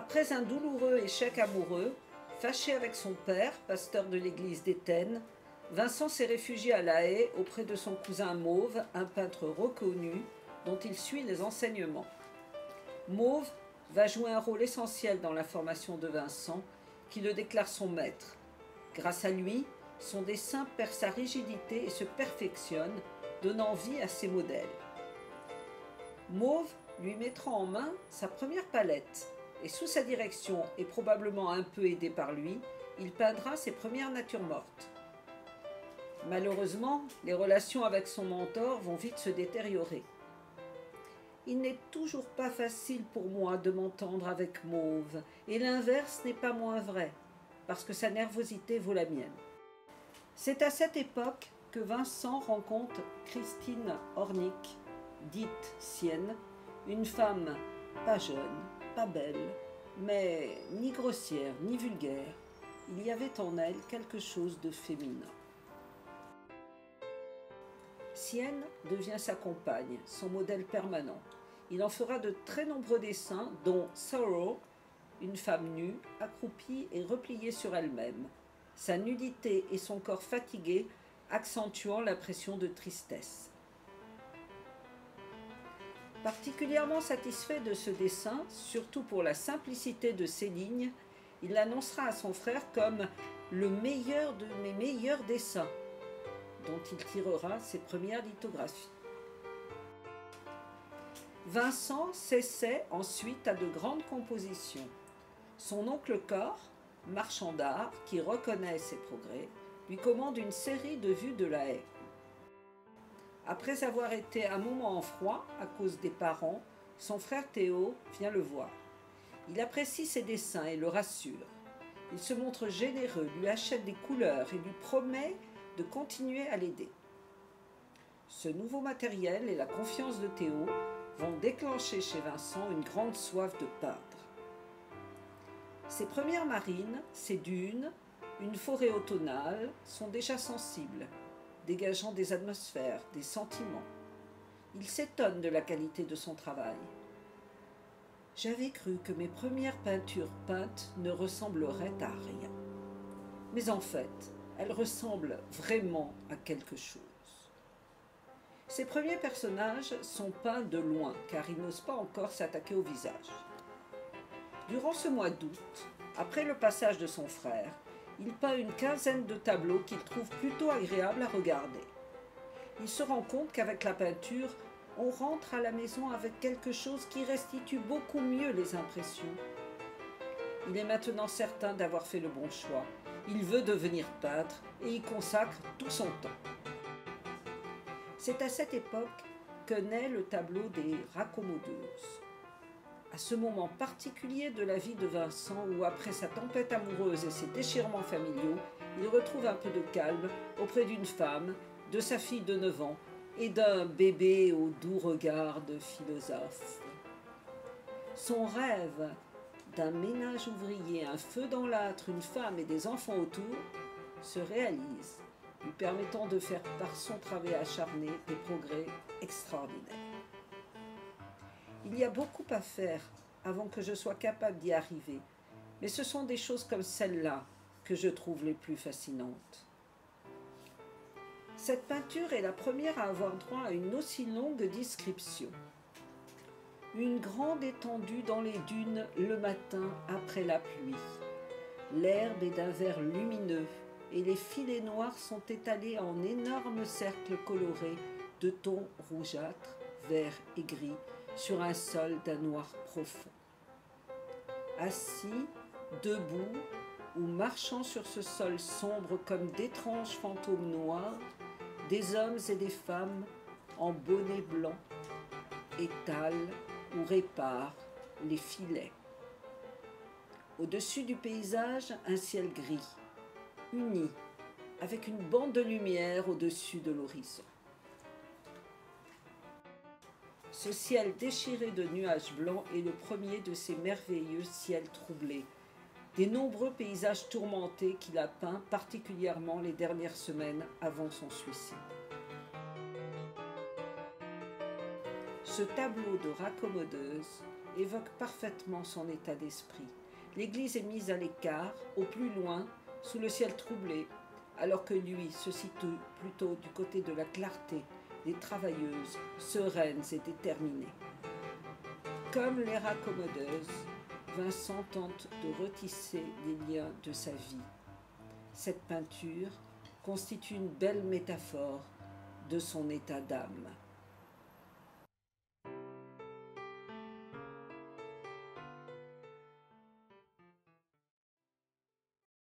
Après un douloureux échec amoureux, fâché avec son père, pasteur de l'église d'Éthènes, Vincent s'est réfugié à La Haye auprès de son cousin Mauve, un peintre reconnu dont il suit les enseignements. Mauve va jouer un rôle essentiel dans la formation de Vincent, qui le déclare son maître. Grâce à lui, son dessin perd sa rigidité et se perfectionne, donnant vie à ses modèles. Mauve lui mettra en main sa première palette, et sous sa direction, et probablement un peu aidé par lui, il peindra ses premières natures mortes. Malheureusement, les relations avec son mentor vont vite se détériorer. Il n'est toujours pas facile pour moi de m'entendre avec Mauve, et l'inverse n'est pas moins vrai, parce que sa nervosité vaut la mienne. C'est à cette époque que Vincent rencontre Christine Hornig, dite Sienne, une femme pas jeune, pas belle, mais ni grossière ni vulgaire. Il y avait en elle quelque chose de féminin. Sienne devient sa compagne, son modèle permanent. Il en fera de très nombreux dessins, dont Sorrow, une femme nue, accroupie et repliée sur elle-même, sa nudité et son corps fatigué accentuant l'impression de tristesse. Particulièrement satisfait de ce dessin, surtout pour la simplicité de ses lignes, il l'annoncera à son frère comme « le meilleur de mes meilleurs dessins », dont il tirera ses premières lithographies. Vincent s'essaie ensuite à de grandes compositions. Son oncle Cor, marchand d'art, qui reconnaît ses progrès, lui commande une série de vues de La Haye. Après avoir été un moment en froid à cause des parents, son frère Théo vient le voir. Il apprécie ses dessins et le rassure. Il se montre généreux, lui achète des couleurs et lui promet de continuer à l'aider. Ce nouveau matériel et la confiance de Théo vont déclencher chez Vincent une grande soif de peindre. Ses premières marines, ses dunes, une forêt automnale sont déjà sensibles, dégageant des atmosphères, des sentiments. Il s'étonne de la qualité de son travail. J'avais cru que mes premières peintures peintes ne ressembleraient à rien. Mais en fait, elles ressemblent vraiment à quelque chose. Ses premiers personnages sont peints de loin, car il n'ose pas encore s'attaquer au visage. Durant ce mois d'août, après le passage de son frère, il peint une quinzaine de tableaux qu'il trouve plutôt agréables à regarder. Il se rend compte qu'avec la peinture, on rentre à la maison avec quelque chose qui restitue beaucoup mieux les impressions. Il est maintenant certain d'avoir fait le bon choix. Il veut devenir peintre et y consacre tout son temps. C'est à cette époque que naît le tableau des Raccommodeuses. À ce moment particulier de la vie de Vincent où, après sa tempête amoureuse et ses déchirements familiaux, il retrouve un peu de calme auprès d'une femme, de sa fille de 9 ans et d'un bébé au doux regard de philosophe. Son rêve d'un ménage ouvrier, un feu dans l'âtre, une femme et des enfants autour se réalise, lui permettant de faire par son travail acharné des progrès extraordinaires. Il y a beaucoup à faire avant que je sois capable d'y arriver, mais ce sont des choses comme celle-là que je trouve les plus fascinantes. Cette peinture est la première à avoir droit à une aussi longue description. Une grande étendue dans les dunes le matin après la pluie. L'herbe est d'un vert lumineux et les filets noirs sont étalés en énormes cercles colorés de tons rougeâtres, verts et gris sur un sol d'un noir profond. Assis, debout ou marchant sur ce sol sombre comme d'étranges fantômes noirs, des hommes et des femmes en bonnet blanc étalent ou réparent les filets. Au-dessus du paysage, un ciel gris, uni, avec une bande de lumière au-dessus de l'horizon. Ce ciel déchiré de nuages blancs est le premier de ces merveilleux ciels troublés, des nombreux paysages tourmentés qu'il a peints particulièrement les dernières semaines avant son suicide. Ce tableau de Raccommodeuses évoque parfaitement son état d'esprit. L'église est mise à l'écart, au plus loin, sous le ciel troublé, alors que lui se situe plutôt du côté de la clarté, des travailleuses, sereines et déterminées. Comme les raccommodeuses, Vincent tente de retisser les liens de sa vie. Cette peinture constitue une belle métaphore de son état d'âme.